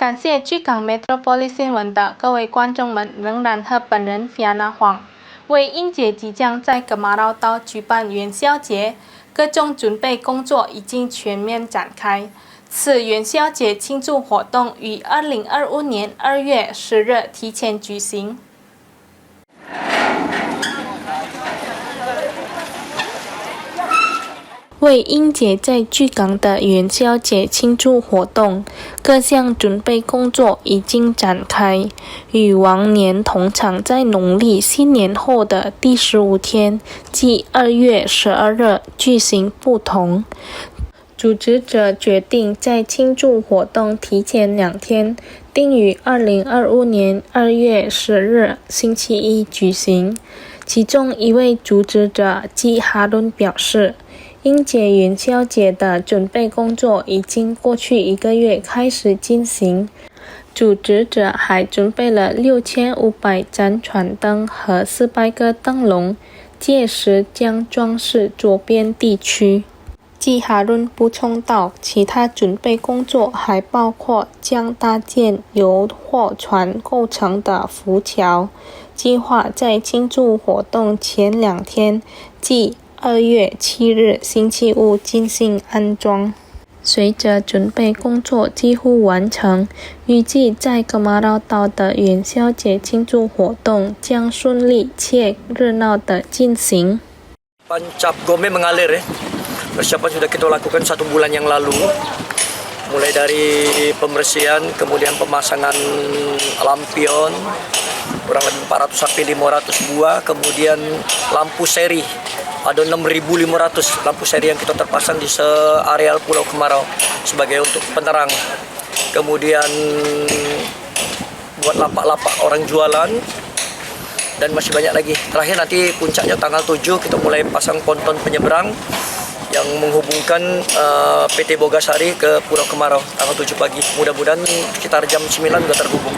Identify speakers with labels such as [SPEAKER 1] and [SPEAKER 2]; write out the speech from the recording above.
[SPEAKER 1] 感谢巨港 Metropoli 新闻的各位观众们，仍然和本人 Fiana Huang。为应节即将在Kemarau岛举办元宵节，各种准备工作已经全面展开。此元宵节庆祝活动于2025年2月10日提前举行。为应节在巨港的元宵节庆祝活动，各项准备工作已经展开，与往年同场在农历新年后的第15天，即2月12日举行不同。组织者决定在庆祝活动提前2天，定于2025年2月10日星期一举行。其中一位组织者季哈伦表示，应节元宵节的准备工作已经过去1个月开始进行。组织者还准备了6500盏船灯和400个灯笼，届时将装饰周边地区。季哈伦补充道，其他准备工作还包括将搭建由货船构成的浮桥，计划在庆祝活动前2天，即2月7日星期五进行安装。随着准备工作几乎完成，预计在Kemarau岛的元宵节庆祝活动将顺利且热闹地进行。
[SPEAKER 2] Cap Gome mengalir ya. Persiapan sudah kita lakukan 1 bulan yang lalu. Mulai dari pembersihan, kemudian pemasangan lampion, kurang lebih 400 sampai 500 buah, kemudian lampu seri. Ada 6.500 lampu seri yang kita terpasang di seareal Pulau Kemarau sebagai untuk penerang. Kemudian buat lapak-lapak orang jualan dan masih banyak lagi. Terakhir nanti puncaknya tanggal 7 kita mulai pasang ponton penyeberang yang menghubungkan PT Bogasari ke Pulau Kemarau tanggal 7 pagi. Mudah-mudahan sekitar jam 9 sudah terhubung.